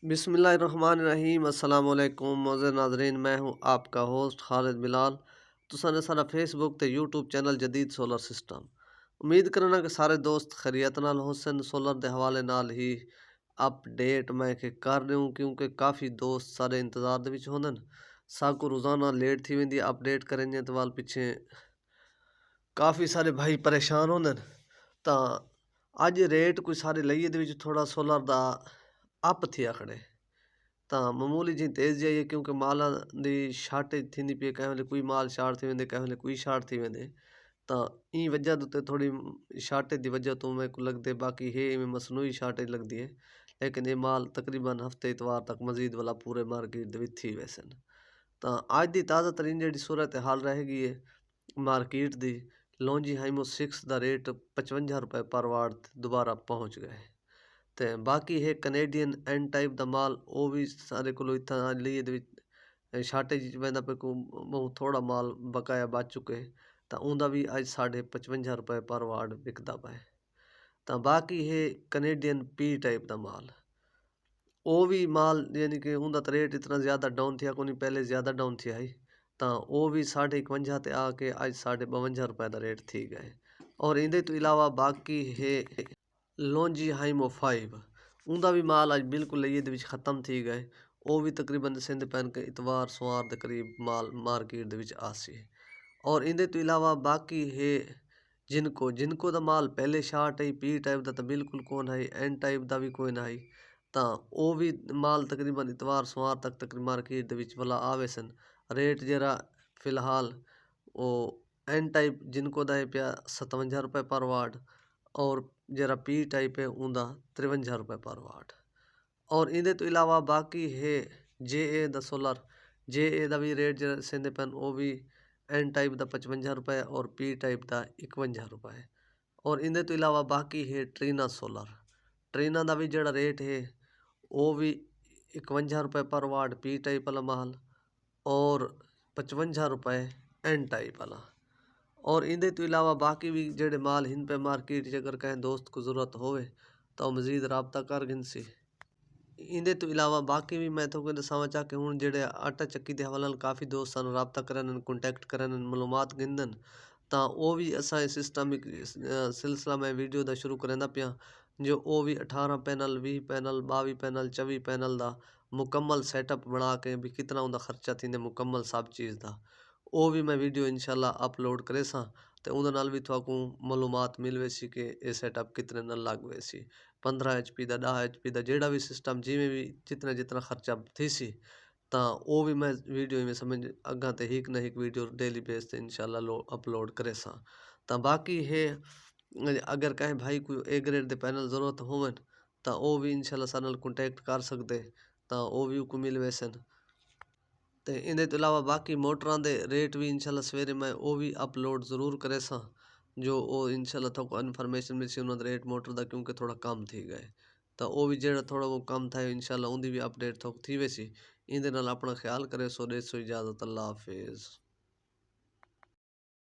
बिस्मिल्लाहिर्रहमानिर्रहीम अस्सलाम वालेकुम मोअज़्ज़िज़ नाज़रीन, मैं हूँ आपका होस्ट खालिद बिलाल। तुसां ने सारा फेसबुक ते यूट्यूब चैनल जदीद सोलर सिस्टम। उम्मीद करना कि सारे दोस्त खैरियत नाल होसन। सोलर के हवाले नाल ही अपडेट मैं के कर रहा हूँ क्योंकि काफ़ी दोस्त सारे इंतज़ार दे विच होंदन। साकू रोज़ाना लेट थी वेंदी अपडेट करेंगे तो वाल पिछे काफ़ी सारे भाई परेशान होंदन। तां अज रेट कोई सारे लईए दे विच थोड़ा सोलर दा अप थिया खड़े। तां मामूली जी तेज़ जाइए क्योंकि मालां दी शार्टेज थींदी पई। कंहिं वेले कोई माल शार्ट थी वेंदे, कंहिं वेले कोई शार्ट थी वेंदे। तां ई वजह ते थोड़ी शार्टेज दी वजह तो मेरे को लगदे, बाकी है इवें मसनूई शार्टेज लगदी है। लेकिन ये माल तकरीबन हफ्ते इतवार तक मज़ीद वाला पूरे मार्केट दे विच थी वैसन। तां अज दी ताज़ा तरीन जिहड़ी सूरत हाल रहेगी है मार्केट दी, लॉन्जी हाइमो 6 दा रेट 55 रुपए पर वाट दोबारा पहुँच गए। ते बाकी है कनेडियन एन टाइप दा माल, वो भी सारे कोलों इत्थां लिए दे विच शार्टेज वैंदा पे को बहुत थोड़ा माल बकाया बच चुके। तां उंदा भी अज 55 रुपए पर वाट बिकदा पे। तां बाकी है कनेडियन पी टाइप दा माल, वो भी माल यानी कि उंदा तो रेट इतना ज़्यादा डाउन थिया कोनी, पहले ज़्यादा डाउन थिया ही। तां वो भी 51 ते आके अज 52 रुपए दा रेट थी गए। और इहदे तो इलावा बाकी है लॉन्जी हाइमो 5, उंदा भी माल अज बिल्कुल लईए दे विच खत्म थी गए। वो भी तकरीबन सिंध पैन के इतवार सोआर दे करीब माल मार्केट दे विच आसी। और इहदे तो इलावा बाकी है जिनको दा माल पहले शार्ट है, पी टाइप दा तो बिल्कुल कोन है, एन टाइप दा भी कोई ना है। तां वो भी माल तकरीबन इतवार सोआर तक मार्केट दे विच वाला आवे सन। रेट जरा फिलहाल वो एन टाइप जिनको दा है पिया 57 रुपए पर वाट, और जरा पी टाइप है उंदा 53 रुपए पर वाट। और इहदे तो इलावा बाकी है जे ए दा सोलर, जे ए दा भी रेट जरा सेंदे पैन, वो भी एन टाइप दा 55 रुपए और पी टाइप दा 51 रुपए। और इहदे तो इलावा बाकी है ट्रीना सोलर, ट्रीना दा भी जड़ा रेट है वो भी 51 रुपए पर वाट पी टाइप वाला माल, और 55 रुपए एन टाइप वाला। और इहदे तो इलावा बाकी भी जेड़े माल हिन पे मार्केट अगर कहें दोस्त को ज़रूरत होवे तो मज़ीद राबता कर गिनसी। इहदे तो इलावा बाकी भी मैं तो दसावां चाह कि हुण जेड़े आटा चक्की दे हवाले नाल काफ़ी दोस्त सानू राबता करन, कॉन्टैक्ट करन, मालूमात गिनदन। तां वो भी असां सिस्टमिक सिलसिला में वीडियो दा शुरू करेंदा पिया, जो वो भी 18 पैनल, 20 पैनल, 22 पैनल, 24 पैनल दा मुकम्मल सैटअप बना के भी कितना उंदा खर्चा थींदे मुकम्मल सब चीज़ दा, वो भी मैं वीडियो इंशाल्लाह अपलोड करे सां। ते उहदे नाल भी तुहाकू मालूमात मिल वेसी कि ये सैटअप कितने नाल लग वेसी। 15 HP दा, 10 HP दा, जेड़ा भी सिस्टम जिमें भी जितना खर्चा थीसी, तां वो भी मैं वीडियो में समझ अग्गां ते हिक न हिक वीडियो डेली बेस ते इंशाल्लाह अपलोड करे सां। तां बाकी है अगर कहें भाई कोई ए ग्रेड दे पैनल ज़रूरत होवन तां वो भी इंशाल्लाह साडे नाल कॉन्टैक्ट कर सकदे, तां वो भी को मिल वेसन। ते इहदे तो इलावा बाकी मोटरां दे रेट भी इंशाल्लाह सवेरे मैं वो भी अपलोड ज़रूर करे सां, जो वो इंशाल्लाह तुहाकू इन्फॉर्मेशन मिलसी उन्हां दे रेट मोटर दा, क्योंकि थोड़ा कम थी गए। तां वो भी जेड़ा थोड़ा वो कम था इंशाल्लाह उंदी भी अपडेट तुहाकू थी वेसी। इहदे नाल अपना ख्याल करे सो, दे सो इजाज़त, अल्लाह हाफिज़।